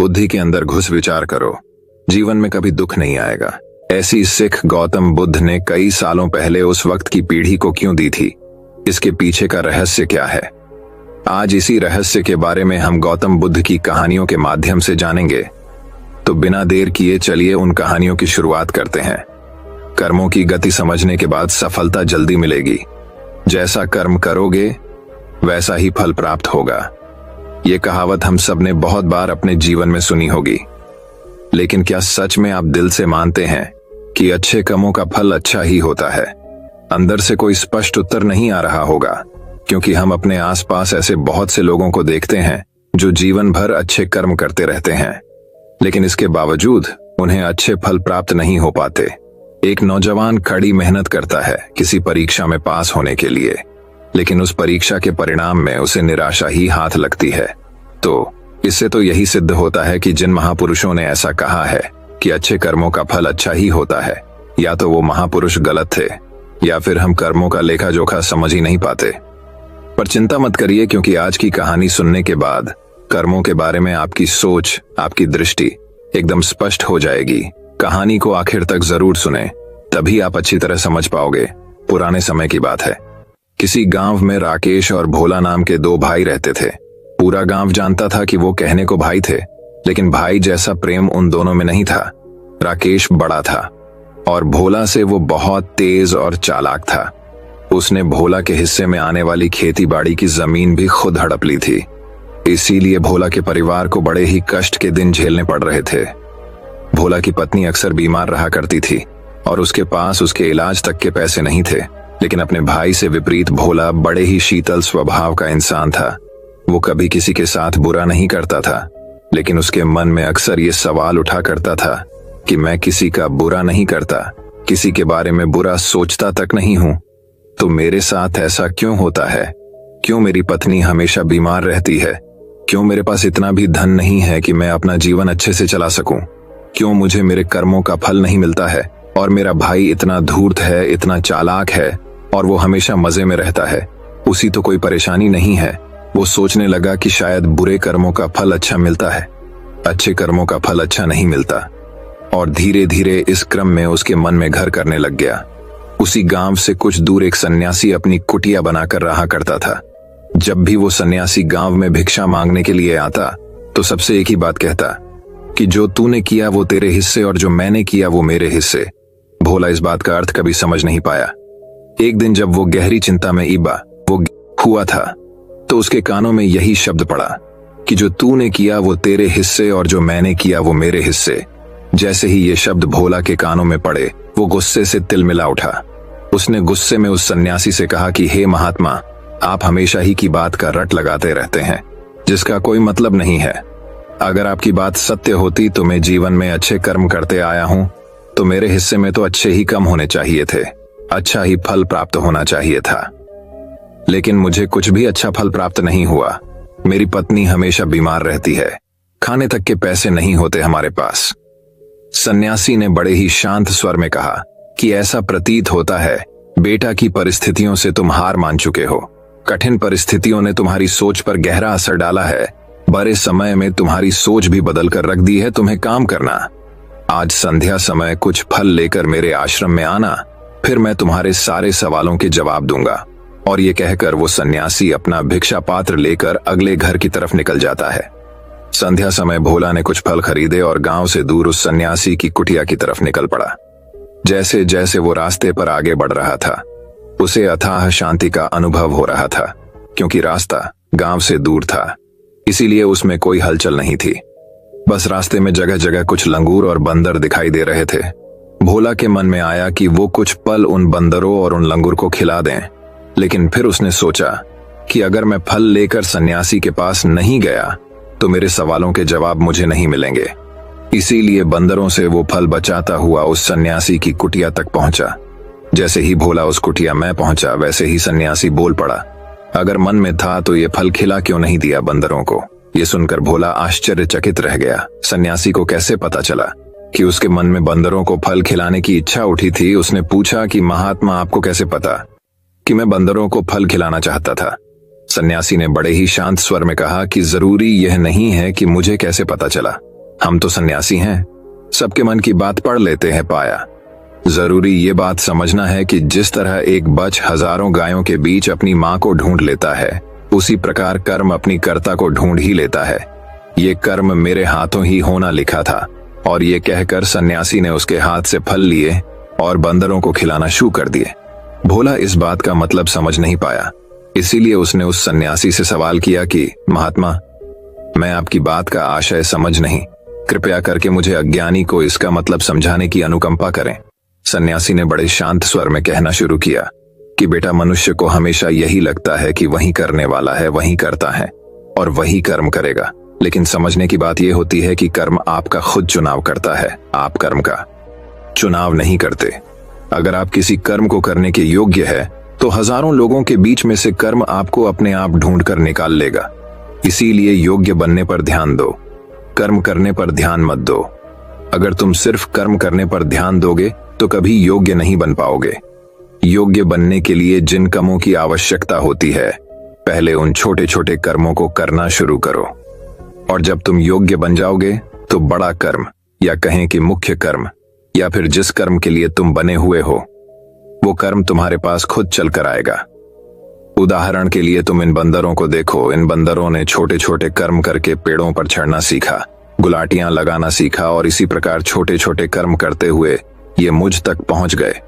बुद्धि के अंदर घुस विचार करो, जीवन में कभी दुख नहीं आएगा। ऐसी सीख गौतम बुद्ध ने कई सालों पहले उस वक्त की पीढ़ी को क्यों दी थी? इसके पीछे का रहस्य क्या है? आज इसी रहस्य के बारे में हम गौतम बुद्ध की कहानियों के माध्यम से जानेंगे। तो बिना देर किए चलिए उन कहानियों की शुरुआत करते हैं। कर्मों की गति समझने के बाद सफलता जल्दी मिलेगी। जैसा कर्म करोगे वैसा ही फल प्राप्त होगा। ये कहावत हम सब ने बहुत बार अपने जीवन में सुनी होगी, लेकिन क्या सच में आप दिल से मानते हैं कि अच्छे कर्मों का फल अच्छा ही होता है? अंदर से कोई स्पष्ट उत्तर नहीं आ रहा होगा, क्योंकि हम अपने आसपास ऐसे बहुत से लोगों को देखते हैं जो जीवन भर अच्छे कर्म करते रहते हैं, लेकिन इसके बावजूद उन्हें अच्छे फल प्राप्त नहीं हो पाते। एक नौजवान कड़ी मेहनत करता है किसी परीक्षा में पास होने के लिए, लेकिन उस परीक्षा के परिणाम में उसे निराशा ही हाथ लगती है। तो इससे तो यही सिद्ध होता है कि जिन महापुरुषों ने ऐसा कहा है कि अच्छे कर्मों का फल अच्छा ही होता है, या तो वो महापुरुष गलत थे या फिर हम कर्मों का लेखा जोखा समझ ही नहीं पाते। पर चिंता मत करिए, क्योंकि आज की कहानी सुनने के बाद कर्मों के बारे में आपकी सोच, आपकी दृष्टि एकदम स्पष्ट हो जाएगी। कहानी को आखिर तक जरूर सुने, तभी आप अच्छी तरह समझ पाओगे। पुराने समय की बात है। किसी गांव में राकेश और भोला नाम के दो भाई रहते थे। पूरा गांव जानता था कि वो कहने को भाई थे, लेकिन भाई जैसा प्रेम उन दोनों में नहीं था। राकेश बड़ा था और भोला से वो बहुत तेज और चालाक था। उसने भोला के हिस्से में आने वाली खेती बाड़ी की जमीन भी खुद हड़प ली थी। इसीलिए भोला के परिवार को बड़े ही कष्ट के दिन झेलने पड़ रहे थे। भोला की पत्नी अक्सर बीमार रहा करती थी और उसके पास उसके इलाज तक के पैसे नहीं थे, लेकिन अपने भाई से विपरीत भोला बड़े ही शीतल स्वभाव का इंसान था। वो कभी किसी के साथ बुरा नहीं करता था, लेकिन उसके मन में अक्सर ये सवाल उठा करता था कि मैं किसी का बुरा नहीं करता, किसी के बारे में बुरा सोचता तक नहीं हूं, तो मेरे साथ ऐसा क्यों होता है? क्यों मेरी पत्नी हमेशा बीमार रहती है? क्यों मेरे पास इतना भी धन नहीं है कि मैं अपना जीवन अच्छे से चला सकूं? क्यों मुझे मेरे कर्मों का फल नहीं मिलता है? और मेरा भाई इतना धूर्त है, इतना चालाक है और वो हमेशा मजे में रहता है, उसी तो कोई परेशानी नहीं है। वो सोचने लगा कि शायद बुरे कर्मों का फल अच्छा मिलता है, अच्छे कर्मों का फल अच्छा नहीं मिलता। और धीरे धीरे इस क्रम में उसके मन में घर करने लग गया। उसी गांव से कुछ दूर एक सन्यासी अपनी कुटिया बनाकर रहा करता था। जब भी वो सन्यासी गांव में भिक्षा मांगने के लिए आता तो सबसे एक ही बात कहता कि जो तूने किया वो तेरे हिस्से और जो मैंने किया वो मेरे हिस्से। भोला इस बात का अर्थ कभी समझ नहीं पाया। एक दिन जब वो गहरी चिंता में वो हुआ था तो उसके कानों में यही शब्द पड़ा कि जो तूने किया वो तेरे हिस्से और जो मैंने किया वो मेरे हिस्से। जैसे ही ये शब्द भोला के कानों में पड़े, वो गुस्से से तिलमिला उठा। उसने गुस्से में उस सन्यासी से कहा कि हे महात्मा, आप हमेशा ही की बात का रट लगाते रहते हैं जिसका कोई मतलब नहीं है। अगर आपकी बात सत्य होती तो मैं जीवन में अच्छे कर्म करते आया हूं, तो मेरे हिस्से में तो अच्छे ही कम होने चाहिए थे, अच्छा ही फल प्राप्त होना चाहिए था। लेकिन मुझे कुछ भी अच्छा फल प्राप्त नहीं हुआ। मेरी पत्नी हमेशा बीमार रहती है, खाने तक के पैसे नहीं होते हमारे पास। सन्यासी ने बड़े ही शांत स्वर में कहा कि ऐसा प्रतीत होता है बेटा की परिस्थितियों से तुम हार मान चुके हो। कठिन परिस्थितियों ने तुम्हारी सोच पर गहरा असर डाला है। बड़े समय में तुम्हारी सोच भी बदल कर रख दी है तुम्हें काम करना। आज संध्या समय कुछ फल लेकर मेरे आश्रम में आना, फिर मैं तुम्हारे सारे सवालों के जवाब दूंगा। और ये कहकर वो सन्यासी अपना भिक्षा पात्र लेकर अगले घर की तरफ निकल जाता है। संध्या समय भोला ने कुछ फल खरीदे और गांव से दूर उस सन्यासी की कुटिया की तरफ निकल पड़ा। जैसे जैसे वो रास्ते पर आगे बढ़ रहा था, उसे अथाह शांति का अनुभव हो रहा था, क्योंकि रास्ता गांव से दूर था, इसीलिए उसमें कोई हलचल नहीं थी। बस रास्ते में जगह जगह कुछ लंगूर और बंदर दिखाई दे रहे थे। भोला के मन में आया कि वो कुछ पल उन बंदरों और उन लंगूर को खिला दें, लेकिन फिर उसने सोचा कि अगर मैं फल लेकर सन्यासी के पास नहीं गया तो मेरे सवालों के जवाब मुझे नहीं मिलेंगे। इसीलिए बंदरों से वो फल बचाता हुआ उस सन्यासी की कुटिया तक पहुंचा। जैसे ही भोला उस कुटिया में पहुंचा, वैसे ही सन्यासी बोल पड़ा, अगर मन में था तो ये फल खिला क्यों नहीं दिया बंदरों को? ये सुनकर भोला आश्चर्यचकित रह गया। सन्यासी को कैसे पता चला कि उसके मन में बंदरों को फल खिलाने की इच्छा उठी थी? उसने पूछा कि महात्मा, आपको कैसे पता कि मैं बंदरों को फल खिलाना चाहता था? सन्यासी ने बड़े ही शांत स्वर में कहा कि जरूरी यह नहीं है कि मुझे कैसे पता चला, हम तो सन्यासी हैं, सबके मन की बात पढ़ लेते हैं पाया। जरूरी ये बात समझना है कि जिस तरह एक बच्च हजारों गायों के बीच अपनी माँ को ढूंढ लेता है, उसी प्रकार कर्म अपनी कर्ता को ढूंढ ही लेता है। ये कर्म मेरे हाथों ही होना लिखा था। और ये कहकर सन्यासी ने उसके हाथ से फल लिए और बंदरों को खिलाना शुरू कर दिए। भोला इस बात का मतलब समझ नहीं पाया, इसीलिए उसने उस सन्यासी से सवाल किया कि महात्मा, मैं आपकी बात का आशय समझ नहीं, कृपया करके मुझे अज्ञानी को इसका मतलब समझाने की अनुकंपा करें। सन्यासी ने बड़े शांत स्वर में कहना शुरू किया कि बेटा, मनुष्य को हमेशा यही लगता है कि वही करने वाला है, वही करता है और वही कर्म करेगा। लेकिन समझने की बात यह होती है कि कर्म आपका खुद चुनाव करता है, आप कर्म का चुनाव नहीं करते। अगर आप किसी कर्म को करने के योग्य है तो हजारों लोगों के बीच में से कर्म आपको अपने आप ढूंढकर निकाल लेगा। इसीलिए योग्य बनने पर ध्यान दो, कर्म करने पर ध्यान मत दो। अगर तुम सिर्फ कर्म करने पर ध्यान दोगे तो कभी योग्य नहीं बन पाओगे। योग्य बनने के लिए जिन कर्मों की आवश्यकता होती है, पहले उन छोटे छोटे कर्मों को करना शुरू करो, और जब तुम योग्य बन जाओगे तो बड़ा कर्म, या कहें कि मुख्य कर्म, या फिर जिस कर्म के लिए तुम बने हुए हो, वो कर्म तुम्हारे पास खुद चल कर आएगा। उदाहरण के लिए तुम इन बंदरों को देखो। इन बंदरों ने छोटे छोटे कर्म करके पेड़ों पर चढ़ना सीखा, गुलाटियां लगाना सीखा, और इसी प्रकार छोटे छोटे कर्म करते हुए ये मुझ तक पहुंच गए।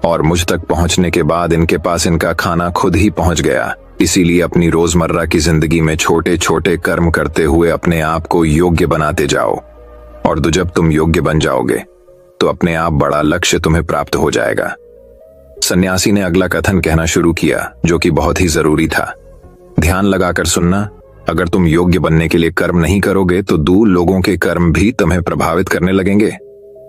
और मुझ तक पहुंचने के बाद इनके पास इनका खाना खुद ही पहुंच गया। इसीलिए अपनी रोजमर्रा की जिंदगी में छोटे छोटे कर्म करते हुए अपने आप को योग्य बनाते जाओ, और जब तुम योग्य बन जाओगे तो अपने आप बड़ा लक्ष्य तुम्हें प्राप्त हो जाएगा। सन्यासी ने अगला कथन कहना शुरू किया, जो कि बहुत ही जरूरी था। ध्यान लगाकर सुनना। अगर तुम योग्य बनने के लिए कर्म नहीं करोगे तो दूर लोगों के कर्म भी तुम्हें प्रभावित करने लगेंगे।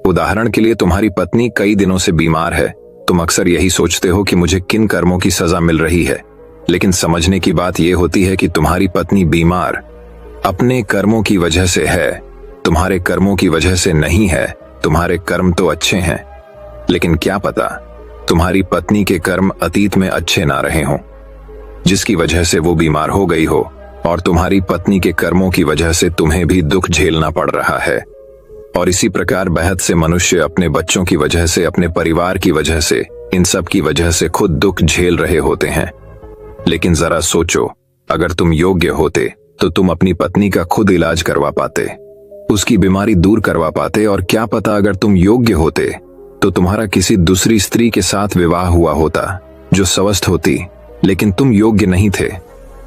उदाहरण के लिए तुम्हारी पत्नी कई दिनों से बीमार है। तुम अक्सर यही सोचते हो कि मुझे किन कर्मों की सजा मिल रही है, लेकिन समझने की बात यह होती है कि तुम्हारी पत्नी बीमार अपने कर्मों की वजह से है, तुम्हारे कर्मों की वजह से नहीं है। तुम्हारे कर्म तो अच्छे हैं, लेकिन क्या पता तुम्हारी पत्नी के कर्म अतीत में अच्छे ना रहे हों, जिसकी वजह से वो बीमार हो गई हो, और तुम्हारी पत्नी के कर्मों की वजह से तुम्हें भी दुख झेलना पड़ रहा है। और इसी प्रकार बहुत से मनुष्य अपने बच्चों की वजह से, अपने परिवार की वजह से, इन सब की वजह से खुद दुख झेल रहे होते हैं। लेकिन जरा सोचो, अगर तुम योग्य होते तो तुम अपनी पत्नी का खुद इलाज करवा पाते, उसकी बीमारी दूर करवा पाते। और क्या पता अगर तुम योग्य होते तो तुम्हारा किसी दूसरी स्त्री के साथ विवाह हुआ होता जो स्वस्थ होती, लेकिन तुम योग्य नहीं थे,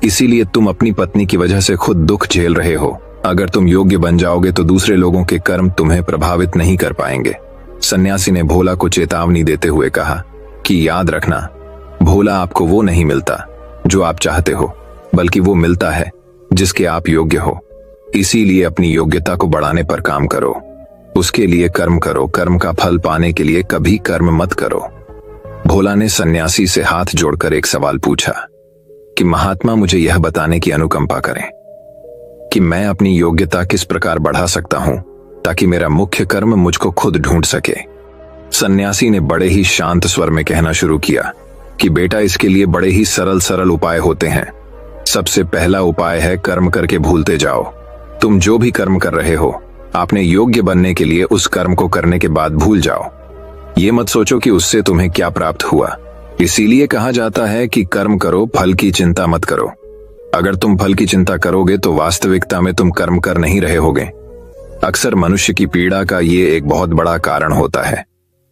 इसीलिए तुम अपनी पत्नी की वजह से खुद दुख झेल रहे हो। अगर तुम योग्य बन जाओगे तो दूसरे लोगों के कर्म तुम्हें प्रभावित नहीं कर पाएंगे। सन्यासी ने भोला को चेतावनी देते हुए कहा कि याद रखना, भोला आपको वो नहीं मिलता जो आप चाहते हो, बल्कि वो मिलता है जिसके आप योग्य हो। इसीलिए अपनी योग्यता को बढ़ाने पर काम करो, उसके लिए कर्म करो। कर्म का फल पाने के लिए कभी कर्म मत करो। भोला ने सन्यासी से हाथ जोड़कर एक सवाल पूछा कि महात्मा, मुझे यह बताने की अनुकंपा करें कि मैं अपनी योग्यता किस प्रकार बढ़ा सकता हूं ताकि मेरा मुख्य कर्म मुझको खुद ढूंढ सके। सन्यासी ने बड़े ही शांत स्वर में कहना शुरू किया कि बेटा, इसके लिए बड़े ही सरल सरल उपाय होते हैं। सबसे पहला उपाय है कर्म करके भूलते जाओ। तुम जो भी कर्म कर रहे हो, आपने योग्य बनने के लिए उस कर्म को करने के बाद भूल जाओ। ये मत सोचो कि उससे तुम्हें क्या प्राप्त हुआ। इसीलिए कहा जाता है कि कर्म करो, फल की चिंता मत करो। अगर तुम फल की चिंता करोगे तो वास्तविकता में तुम कर्म कर नहीं रहे होगे। अक्सर मनुष्य की पीड़ा का ये एक बहुत बड़ा कारण होता है।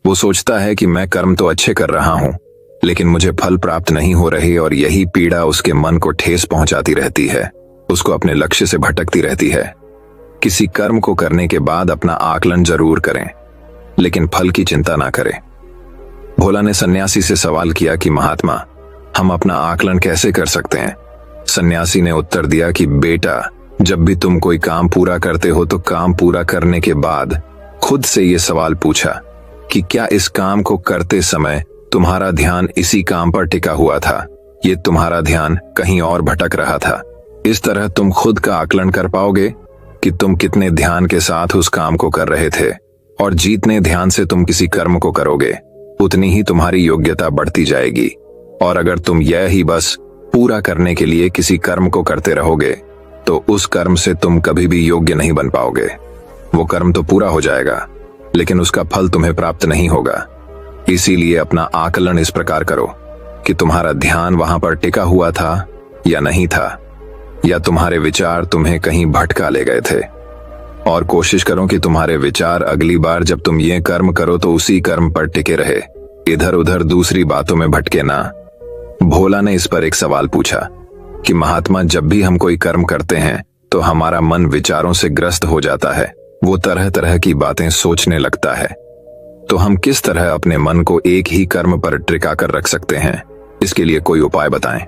वो सोचता है कि मैं कर्म तो अच्छे कर रहा हूं, लेकिन मुझे फल प्राप्त नहीं हो रही, और यही पीड़ा उसके मन को ठेस पहुंचाती रहती है, उसको अपने लक्ष्य से भटकती रहती है। किसी कर्म को करने के बाद अपना आकलन जरूर करें, लेकिन फल की चिंता ना करें। भोला ने सन्यासी से सवाल किया कि महात्मा, हम अपना आकलन कैसे कर सकते हैं? सन्यासी ने उत्तर दिया कि बेटा, जब भी तुम कोई काम पूरा करते हो तो काम पूरा करने के बाद खुद से ये सवाल पूछा कि क्या इस काम को करते समय तुम्हारा ध्यान इसी काम पर टिका हुआ था, ये तुम्हारा ध्यान कहीं और भटक रहा था। इस तरह तुम खुद का आकलन कर पाओगे कि तुम कितने ध्यान के साथ उस काम को कर रहे थे, और जितने ध्यान से तुम किसी कर्म को करोगे उतनी ही तुम्हारी योग्यता बढ़ती जाएगी। और अगर तुम यह ही बस पूरा करने के लिए किसी कर्म को करते रहोगे तो उस कर्म से तुम कभी भी योग्य नहीं बन पाओगे। वो कर्म तो पूरा हो जाएगा, लेकिन उसका फल तुम्हें प्राप्त नहीं होगा। इसीलिए अपना आकलन इस प्रकार करो कि तुम्हारा ध्यान वहां पर टिका हुआ था या नहीं था, या तुम्हारे विचार तुम्हें कहीं भटका ले गए थे। और कोशिश करो कि तुम्हारे विचार अगली बार जब तुम ये कर्म करो तो उसी कर्म पर टिके रहे, इधर उधर दूसरी बातों में भटके ना। भोला ने इस पर एक सवाल पूछा कि महात्मा, जब भी हम कोई कर्म करते हैं तो हमारा मन विचारों से ग्रस्त हो जाता है, वो तरह तरह की बातें सोचने लगता है, तो हम किस तरह अपने मन को एक ही कर्म पर टिका कर रख सकते हैं? इसके लिए कोई उपाय बताएं।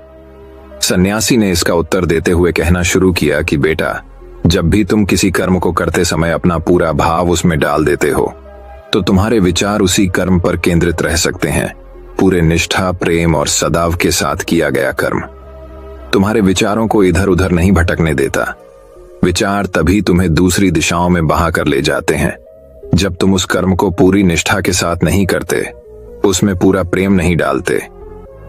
सन्यासी ने इसका उत्तर देते हुए कहना शुरू किया कि बेटा, जब भी तुम किसी कर्म को करते समय अपना पूरा भाव उसमें डाल देते हो तो तुम्हारे विचार उसी कर्म पर केंद्रित रह सकते हैं। पूरे निष्ठा, प्रेम और सदाव के साथ किया गया कर्म तुम्हारे विचारों को इधर उधर नहीं भटकने देता। विचार तभी तुम्हें दूसरी दिशाओं में बहा कर ले जाते हैं जब तुम उस कर्म को पूरी निष्ठा के साथ नहीं करते, उसमें पूरा प्रेम नहीं डालते,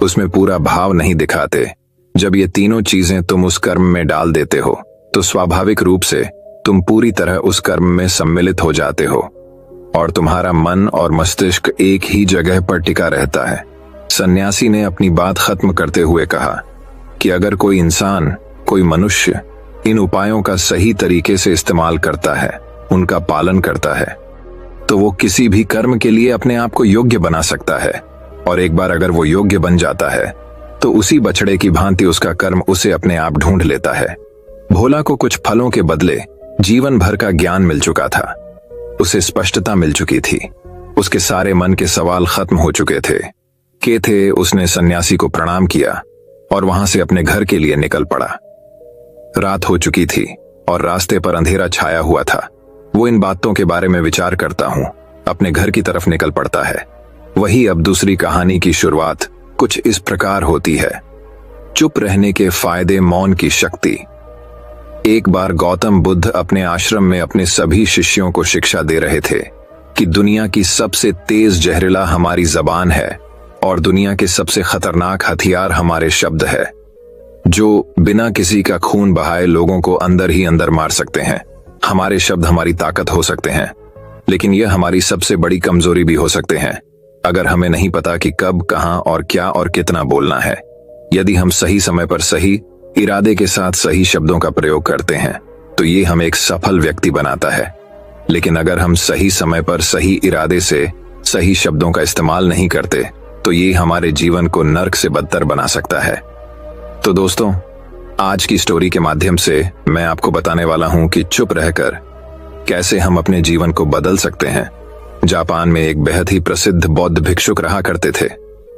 उसमें पूरा भाव नहीं दिखाते। जब ये तीनों चीजें तुम उस कर्म में डाल देते हो तो स्वाभाविक रूप से तुम पूरी तरह उस कर्म में सम्मिलित हो जाते हो और तुम्हारा मन और मस्तिष्क एक ही जगह पर टिका रहता है। सन्यासी ने अपनी बात खत्म करते हुए कहा कि अगर कोई इंसान, कोई मनुष्य इन उपायों का सही तरीके से इस्तेमाल करता है, उनका पालन करता है, तो वो किसी भी कर्म के लिए अपने आप को योग्य बना सकता है। और एक बार अगर वो योग्य बन जाता है तो उसी बछड़े की भांति उसका कर्म उसे अपने आप ढूंढ लेता है। भोला को कुछ फलों के बदले जीवन भर का ज्ञान मिल चुका था। उसे स्पष्टता मिल चुकी थी। उसके सारे मन के सवाल खत्म हो चुके थे। उसने सन्यासी को प्रणाम किया और वहां से अपने घर के लिए निकल पड़ा। रात हो चुकी थी और रास्ते पर अंधेरा छाया हुआ था। वो इन बातों के बारे में विचार करता हूं, अपने घर की तरफ निकल पड़ता है। वही अब दूसरी कहानी की शुरुआत कुछ इस प्रकार होती है। चुप रहने के फायदे, मौन की शक्ति। एक बार गौतम बुद्ध अपने आश्रम में अपने सभी शिष्यों को शिक्षा दे रहे थे कि दुनिया की सबसे तेज जहरीला हमारी जबान है और दुनिया के सबसे खतरनाक हथियार हमारे शब्द है, जो बिना किसी का खून बहाए लोगों को अंदर ही अंदर मार सकते हैं। हमारे शब्द हमारी ताकत हो सकते हैं, लेकिन यह हमारी सबसे बड़ी कमजोरी भी हो सकते हैं अगर हमें नहीं पता कि कब, कहां और क्या और कितना बोलना है। यदि हम सही समय पर सही इरादे के साथ सही शब्दों का प्रयोग करते हैं तो ये हमें एक सफल व्यक्ति बनाता है। लेकिन अगर हम सही समय पर सही इरादे से सही शब्दों का इस्तेमाल नहीं करते तो ये हमारे जीवन को नर्क से बदतर बना सकता है। तो दोस्तों, आज की स्टोरी के माध्यम से मैं आपको बताने वाला हूं कि चुप रहकर कैसे हम अपने जीवन को बदल सकते हैं। जापान में एक बेहद ही प्रसिद्ध बौद्ध भिक्षुक रहा करते थे।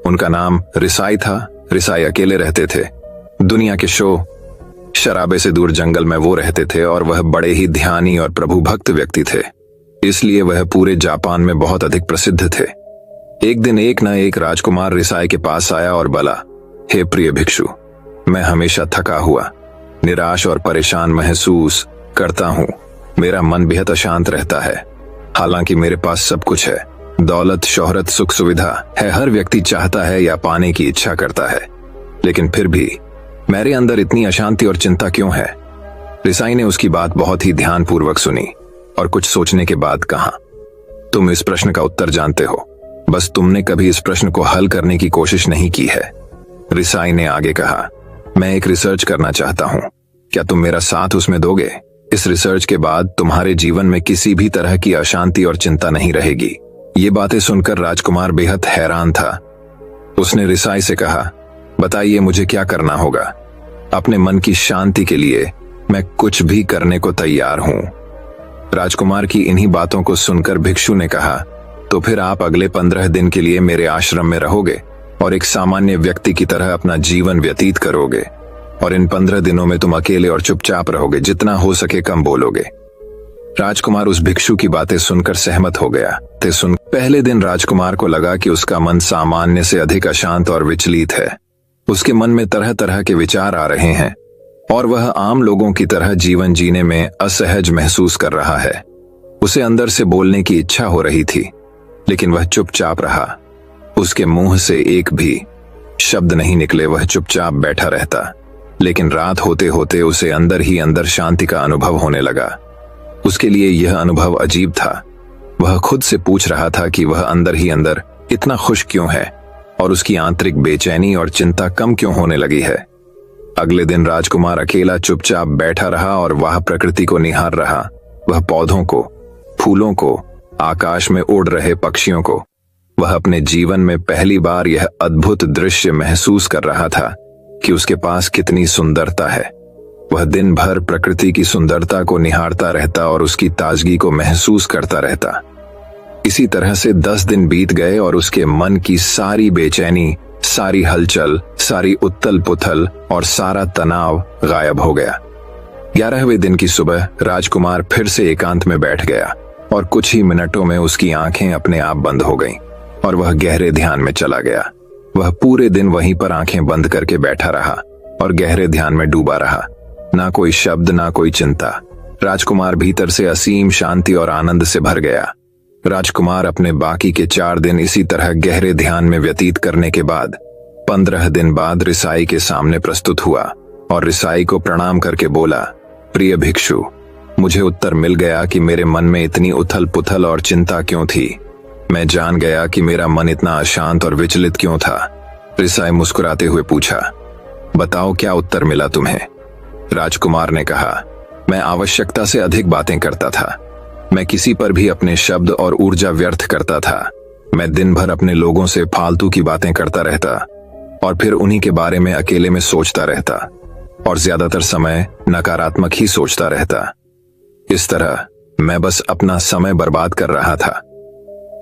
उनका नाम रिसाई था। रिसाई अकेले रहते थे। दुनिया के शो शराबे से दूर जंगल में वो रहते थे और वह बड़े ही ध्यानी और प्रभु भक्त व्यक्ति थे, इसलिए वह पूरे जापान में बहुत अधिक प्रसिद्ध थे। एक दिन एक न एक राजकुमार रिसाई के पास आया और बोला, हे प्रिय भिक्षु, मैं हमेशा थका हुआ, निराश और परेशान महसूस करता हूँ। मेरा मन बेहद अशांत रहता है। हालांकि मेरे पास सब कुछ है, दौलत, शोहरत, सुख सुविधा है, हर व्यक्ति चाहता है या पाने की इच्छा करता है, लेकिन फिर भी मेरे अंदर इतनी अशांति और चिंता क्यों है? रिसाई ने उसकी बात बहुत ही ध्यानपूर्वक सुनी और कुछ सोचने के बाद कहा, तुम इस प्रश्न का उत्तर जानते हो, बस तुमने कभी इस प्रश्न को हल करने की कोशिश नहीं की है। रिसाई ने आगे कहा, मैं एक रिसर्च करना चाहता हूं, क्या तुम मेरा साथ उसमें दोगे? इस रिसर्च के बाद तुम्हारे जीवन में किसी भी तरह की अशांति और चिंता नहीं रहेगी। ये बातें सुनकर राजकुमार बेहद हैरान था। उसने रिसाई से कहा, बताइए मुझे क्या करना होगा? अपने मन की शांति के लिए मैं कुछ भी करने को तैयार हूं। राजकुमार की इन्हीं बातों को सुनकर भिक्षु ने कहा, तो फिर आप अगले 15 दिन के लिए मेरे आश्रम में रहोगे और एक सामान्य व्यक्ति की तरह अपना जीवन व्यतीत करोगे, और इन 15 दिनों में तुम अकेले और चुपचाप रहोगे, जितना हो सके कम बोलोगे। राजकुमार उस भिक्षु की बातें सुनकर सहमत हो गया। पहले दिन राजकुमार को लगा कि उसका मन सामान्य से अधिक अशांत और विचलित है। उसके मन में तरह तरह के विचार आ रहे हैं और वह आम लोगों की तरह जीवन जीने में असहज महसूस कर रहा है। उसे अंदर से बोलने की इच्छा हो रही थी, लेकिन वह चुपचाप रहा। उसके मुंह से एक भी शब्द नहीं निकले, वह चुपचाप बैठा रहता। लेकिन रात होते होते उसे अंदर ही अंदर शांति का अनुभव होने लगा। उसके लिए यह अनुभव अजीब था। वह खुद से पूछ रहा था कि वह अंदर ही अंदर इतना खुश क्यों है और उसकी आंतरिक बेचैनी और चिंता कम क्यों होने लगी है। अगले दिन राजकुमार अकेला चुपचाप बैठा रहा और वह प्रकृति को निहार रहा। वह पौधों को, फूलों को, आकाश में उड़ रहे पक्षियों को। वह अपने जीवन में पहली बार यह अद्भुत दृश्य महसूस कर रहा था कि उसके पास कितनी सुंदरता है। वह दिन भर प्रकृति की सुंदरता को निहारता रहता और उसकी ताजगी को महसूस करता रहता। इसी तरह से 10 दिन बीत गए और उसके मन की सारी बेचैनी, सारी हलचल, सारी उथल पुथल और सारा तनाव गायब हो गया। 11वें दिन की सुबह राजकुमार फिर से एकांत में बैठ गया और कुछ ही मिनटों में उसकी आंखें अपने आप बंद हो गईं और वह गहरे ध्यान में चला गया। वह पूरे दिन वहीं पर आंखें बंद करके बैठा रहा और गहरे ध्यान में डूबा रहा। ना कोई शब्द, ना कोई चिंता। राजकुमार भीतर से असीम शांति और आनंद से भर गया। राजकुमार अपने बाकी के 4 दिन इसी तरह गहरे ध्यान में व्यतीत करने के बाद 15 दिन बाद रिसाई के सामने प्रस्तुत हुआ और रिसाई को प्रणाम करके बोला, प्रिय भिक्षु, मुझे उत्तर मिल गया कि मेरे मन में इतनी उथल पुथल और चिंता क्यों थी। मैं जान गया कि मेरा मन इतना अशांत और विचलित क्यों था। रिसाई मुस्कुराते हुए पूछा, बताओ क्या उत्तर मिला तुम्हें? राजकुमार ने कहा, मैं आवश्यकता से अधिक बातें करता था। मैं किसी पर भी अपने शब्द और ऊर्जा व्यर्थ करता था। मैं दिन भर अपने लोगों से फालतू की बातें करता रहता और फिर उन्हीं के बारे में अकेले में सोचता रहता और ज्यादातर समय नकारात्मक ही सोचता रहता। इस तरह मैं बस अपना समय बर्बाद कर रहा था।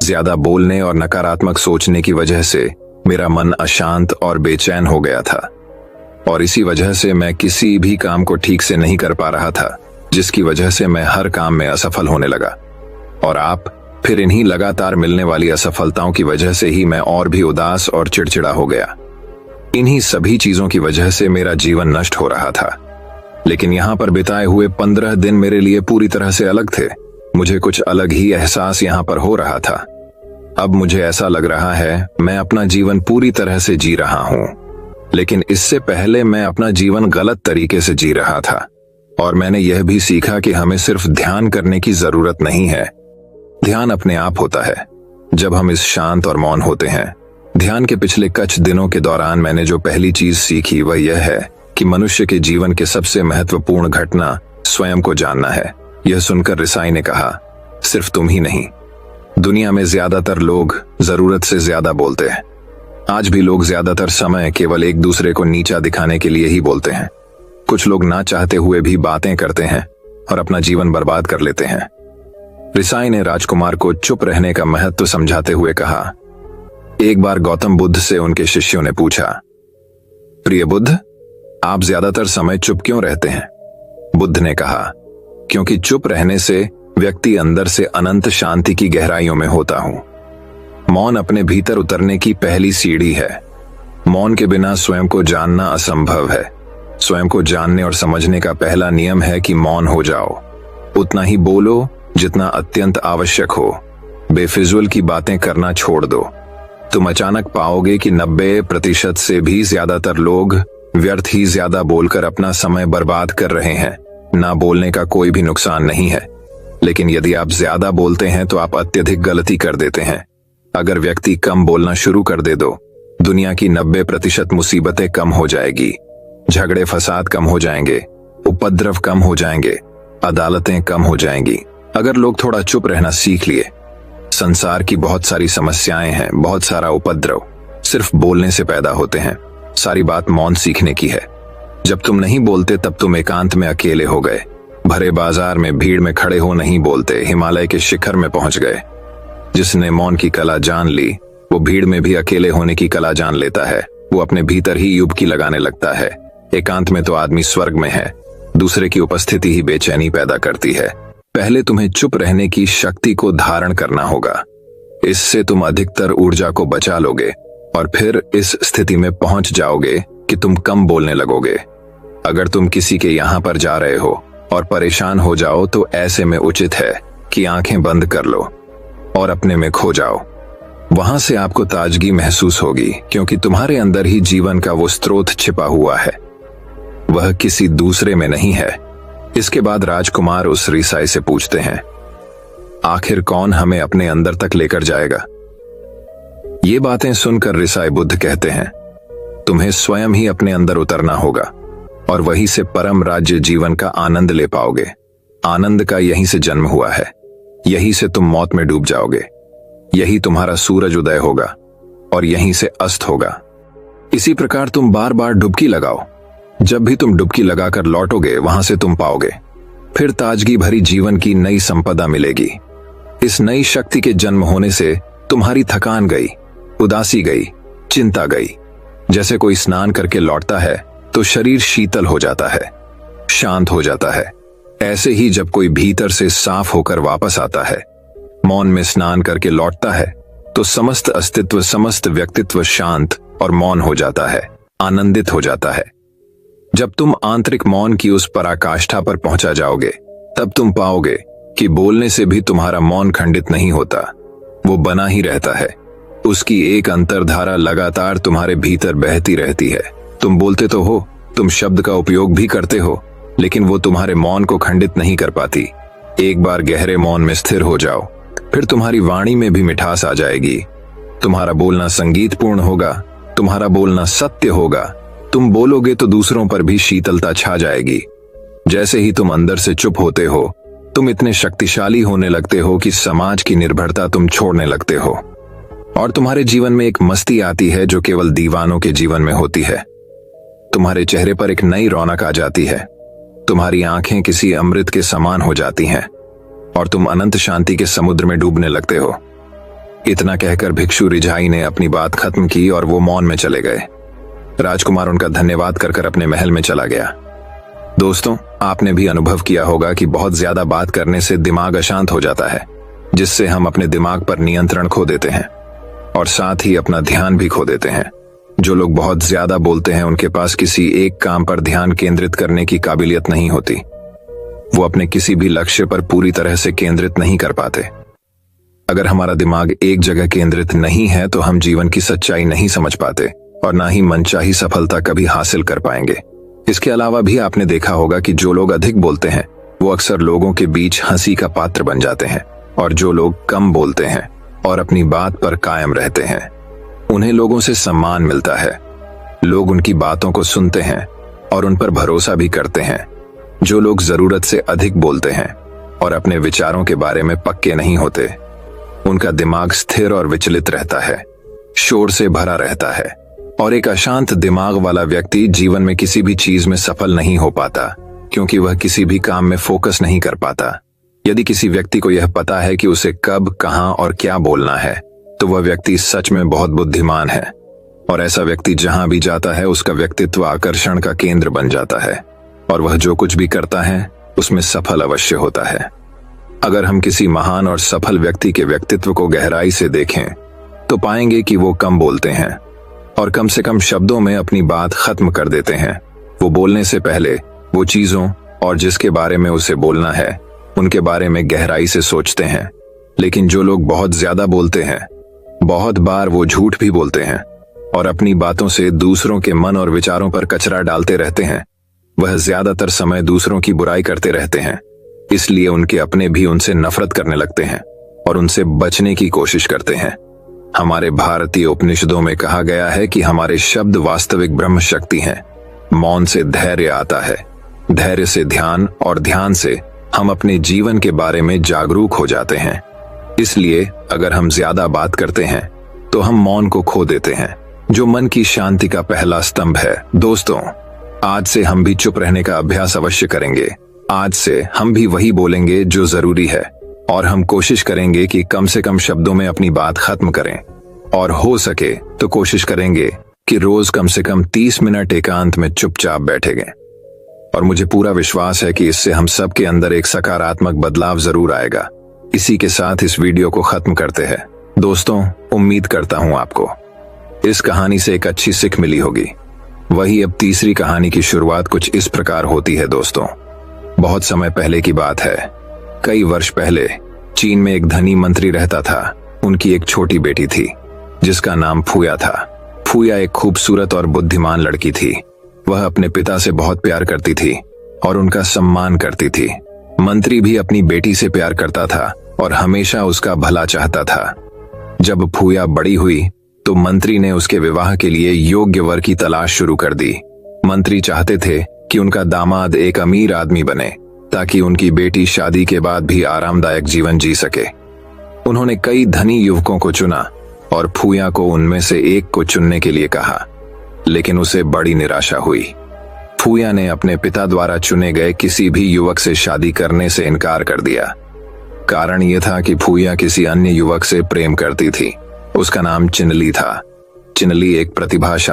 ज्यादा बोलने और नकारात्मक सोचने की वजह से मेरा मन अशांत और बेचैन हो गया था और इसी वजह से मैं किसी भी काम को ठीक से नहीं कर पा रहा था, जिसकी वजह से मैं हर काम में असफल होने लगा। और आप फिर इन्हीं लगातार मिलने वाली असफलताओं की वजह से ही मैं और भी उदास और चिड़चिड़ा हो गया। इन्हीं सभी चीजों की वजह से मेरा जीवन नष्ट हो रहा था। लेकिन यहां पर बिताए हुए 15 दिन मेरे लिए पूरी तरह से अलग थे। मुझे कुछ अलग ही एहसास यहां पर हो रहा था। अब मुझे ऐसा लग रहा है मैं अपना जीवन पूरी तरह से जी रहा हूं, लेकिन इससे पहले मैं अपना जीवन गलत तरीके से जी रहा था। और मैंने यह भी सीखा कि हमें सिर्फ ध्यान करने की जरूरत नहीं है। ध्यान अपने आप होता है जब हम इस शांत और मौन होते हैं। ध्यान के पिछले कुछ दिनों के दौरान मैंने जो पहली चीज सीखी वह यह है कि मनुष्य के जीवन के सबसे महत्वपूर्ण घटना स्वयं को जानना है। यह सुनकर रिसाई ने कहा, सिर्फ तुम ही नहीं, दुनिया में ज्यादातर लोग जरूरत से ज्यादा बोलते हैं। आज भी लोग ज्यादातर समय केवल एक दूसरे को नीचा दिखाने के लिए ही बोलते हैं। कुछ लोग ना चाहते हुए भी बातें करते हैं और अपना जीवन बर्बाद कर लेते हैं। रिसाई ने राजकुमार को चुप रहने का महत्व समझाते हुए कहा, एक बार गौतम बुद्ध से उनके शिष्यों ने पूछा, प्रिय बुद्ध, आप ज्यादातर समय चुप क्यों रहते हैं? बुद्ध ने कहा, क्योंकि चुप रहने से व्यक्ति अंदर से अनंत शांति की गहराइयों में होता हूं। मौन अपने भीतर उतरने की पहली सीढ़ी है। मौन के बिना स्वयं को जानना असंभव है। स्वयं को जानने और समझने का पहला नियम है कि मौन हो जाओ। उतना ही बोलो जितना अत्यंत आवश्यक हो। बेफिजूल की बातें करना छोड़ दो। तुम अचानक पाओगे कि 90% से भी ज्यादातर लोग व्यर्थ ही ज्यादा बोलकर अपना समय बर्बाद कर रहे हैं। ना बोलने का कोई भी नुकसान नहीं है, लेकिन यदि आप ज्यादा बोलते हैं तो आप अत्यधिक गलती कर देते हैं। अगर व्यक्ति कम बोलना शुरू कर दे दो, दुनिया की 90% मुसीबतें कम हो जाएगी। झगड़े फसाद कम हो जाएंगे, उपद्रव कम हो जाएंगे, अदालतें कम हो जाएंगी। अगर लोग थोड़ा चुप रहना सीख लिए। संसार की बहुत सारी समस्याएं हैं, बहुत सारा उपद्रव सिर्फ बोलने से पैदा होते हैं। सारी बात मौन सीखने की है। जब तुम नहीं बोलते तब तुम एकांत में अकेले हो गए। भरे बाजार में भीड़ में खड़े हो नहीं बोलते, हिमालय के शिखर में पहुंच गए। जिसने मौन की कला जान ली वो भीड़ में भी अकेले होने की कला जान लेता है। वो अपने भीतर ही युबकी लगाने लगता है। एकांत में तो आदमी स्वर्ग में है। दूसरे की उपस्थिति ही बेचैनी पैदा करती है। पहले तुम्हें चुप रहने की शक्ति को धारण करना होगा। इससे तुम अधिकतर ऊर्जा को बचा लोगे और फिर इस स्थिति में पहुंच जाओगे कि तुम कम बोलने लगोगे। अगर तुम किसी के यहां पर जा रहे हो और परेशान हो जाओ तो ऐसे में उचित है कि आंखें बंद कर लो और अपने में खो जाओ। वहां से आपको ताजगी महसूस होगी, क्योंकि तुम्हारे अंदर ही जीवन का वो स्रोत छिपा हुआ है। वह किसी दूसरे में नहीं है, इसके बाद राजकुमार उस रिसाई से पूछते हैं, आखिर कौन हमें अपने अंदर तक लेकर जाएगा? ये बातें सुनकर रिसाई बुद्ध कहते हैं, तुम्हें स्वयं ही अपने अंदर उतरना होगा और वहीं से परम राज्य जीवन का आनंद ले पाओगे। आनंद का यहीं से जन्म हुआ है, यहीं से तुम मौत में डूब जाओगे, यही तुम्हारा सूरज उदय होगा और यहीं से अस्त होगा। इसी प्रकार तुम बार बार डुबकी लगाओ। जब भी तुम डुबकी लगाकर लौटोगे वहां से तुम पाओगे फिर ताजगी भरी जीवन की नई संपदा मिलेगी। इस नई शक्ति के जन्म होने से तुम्हारी थकान गई, उदासी गई, चिंता गई। जैसे कोई स्नान करके लौटता है तो शरीर शीतल हो जाता है, शांत हो जाता है। ऐसे ही जब कोई भीतर से साफ होकर वापस आता है, मौन में स्नान करके लौटता है, तो समस्त अस्तित्व, समस्त व्यक्तित्व शांत और मौन हो जाता है, आनंदित हो जाता है। जब तुम आंतरिक मौन की उस पराकाष्ठा पर पहुंचा जाओगे, तब तुम पाओगे कि बोलने से भी तुम्हारा मौन खंडित नहीं होता, वो बना ही रहता है। उसकी एक अंतर्धारा लगातार तुम्हारे भीतर बहती रहती है। तुम बोलते तो हो, तुम शब्द का उपयोग भी करते हो, लेकिन वो तुम्हारे मौन को खंडित नहीं कर पाती। एक बार गहरे मौन में स्थिर हो जाओ, फिर तुम्हारी वाणी में भी मिठास आ जाएगी। तुम्हारा बोलना संगीतपूर्ण होगा, तुम्हारा बोलना सत्य होगा। तुम बोलोगे तो दूसरों पर भी शीतलता छा जाएगी। जैसे ही तुम अंदर से चुप होते हो, तुम इतने शक्तिशाली होने लगते हो कि समाज की निर्भरता तुम छोड़ने लगते हो और तुम्हारे जीवन में एक मस्ती आती है जो केवल दीवानों के जीवन में होती है। तुम्हारे चेहरे पर एक नई रौनक आ जाती है, तुम्हारी आंखें किसी अमृत के समान हो जाती हैं और तुम अनंत शांति के समुद्र में डूबने लगते हो। इतना कहकर भिक्षु रिझाई ने अपनी बात खत्म की और वो मौन में चले गए। राजकुमार उनका धन्यवाद कर अपने महल में चला गया। दोस्तों, आपने भी अनुभव किया होगा कि बहुत ज्यादा बात करने से दिमाग अशांत हो जाता है, जिससे हम अपने दिमाग पर नियंत्रण खो देते हैं और साथ ही अपना ध्यान भी खो देते हैं। जो लोग बहुत ज्यादा बोलते हैं, उनके पास किसी एक काम पर ध्यान केंद्रित करने की काबिलियत नहीं होती। वो अपने किसी भी लक्ष्य पर पूरी तरह से केंद्रित नहीं कर पाते। अगर हमारा दिमाग एक जगह केंद्रित नहीं है तो हम जीवन की सच्चाई नहीं समझ पाते और ना ही मनचाही सफलता कभी हासिल कर पाएंगे। इसके अलावा भी आपने देखा होगा कि जो लोग अधिक बोलते हैं वो अक्सर लोगों के बीच हंसी का पात्र बन जाते हैं और जो लोग कम बोलते हैं और अपनी बात पर कायम रहते हैं, उन्हें लोगों से सम्मान मिलता है। लोग उनकी बातों को सुनते हैं और उन पर भरोसा भी करते हैं। जो लोग जरूरत से अधिक बोलते हैं और अपने विचारों के बारे में पक्के नहीं होते, उनका दिमाग स्थिर और विचलित रहता है, शोर से भरा रहता है और एक अशांत दिमाग वाला व्यक्ति जीवन में किसी भी चीज में सफल नहीं हो पाता, क्योंकि वह किसी भी काम में फोकस नहीं कर पाता। यदि किसी व्यक्ति को यह पता है कि उसे कब, कहां और क्या बोलना है, तो वह व्यक्ति सच में बहुत बुद्धिमान है और ऐसा व्यक्ति जहां भी जाता है उसका व्यक्तित्व आकर्षण का केंद्र बन जाता है और वह जो कुछ भी करता है उसमें सफल अवश्य होता है। अगर हम किसी महान और सफल व्यक्ति के व्यक्तित्व को गहराई से देखें तो पाएंगे कि वो कम बोलते हैं और कम से कम शब्दों में अपनी बात खत्म कर देते हैं। वो बोलने से पहले वो चीजों और जिसके बारे में उसे बोलना है उनके बारे में गहराई से सोचते हैं। लेकिन जो लोग बहुत ज्यादा बोलते हैं, बहुत बार वो झूठ भी बोलते हैं और अपनी बातों से दूसरों के मन और विचारों पर कचरा डालते रहते हैं। वह ज्यादातर समय दूसरों की बुराई करते रहते हैं, इसलिए उनके अपने भी उनसे नफरत करने लगते हैं और उनसे बचने की कोशिश करते हैं। हमारे भारतीय उपनिषदों में कहा गया है कि हमारे शब्द वास्तविक ब्रह्म शक्ति हैं। मौन से धैर्य आता है, धैर्य से ध्यान और ध्यान से हम अपने जीवन के बारे में जागरूक हो जाते हैं। इसलिए अगर हम ज्यादा बात करते हैं तो हम मौन को खो देते हैं, जो मन की शांति का पहला स्तंभ है। दोस्तों, आज से हम भी चुप रहने का अभ्यास अवश्य करेंगे। आज से हम भी वही बोलेंगे जो जरूरी है और हम कोशिश करेंगे कि कम से कम शब्दों में अपनी बात खत्म करें और हो सके तो कोशिश करेंगे कि रोज कम से कम 30 मिनट एकांत में चुपचाप बैठेंगे। और मुझे पूरा विश्वास है कि इससे हम सब के अंदर एक सकारात्मक बदलाव जरूर आएगा। इसी के साथ इस वीडियो को खत्म करते हैं। दोस्तों, उम्मीद करता हूं आपको इस कहानी से एक अच्छी सीख मिली होगी। वही अब तीसरी कहानी की शुरुआत कुछ इस प्रकार होती है। दोस्तों, बहुत समय पहले की बात है। कई वर्ष पहले चीन में एक धनी मंत्री रहता था। उनकी एक छोटी बेटी थी जिसका नाम फूया था। फूया एक खूबसूरत और बुद्धिमान लड़की थी। वह अपने पिता से बहुत प्यार करती थी और उनका सम्मान करती थी। मंत्री भी अपनी बेटी से प्यार करता था और हमेशा उसका भला चाहता था। जब फूया बड़ी हुई तो मंत्री ने उसके विवाह के लिए योग्य वर की तलाश शुरू कर दी। मंत्री चाहते थे कि उनका दामाद एक अमीर आदमी बने ताकि उनकी बेटी शादी के बाद भी आरामदायक जीवन जी सके। उन्होंने कई धनी युवकों को चुना और फूया को उनमें से एक को चुनने के लिए कहा, लेकिन उसे बड़ी निराशा हुई। फूया ने अपने पिता द्वारा चुने गए किसी भी युवक से शादी करने से इनकार कर दिया। कारण यह था कि फूया किसी अन्य युवक से प्रेम करती थी। उसका नाम चिनली था। चिनली एक प्रतिभाशाली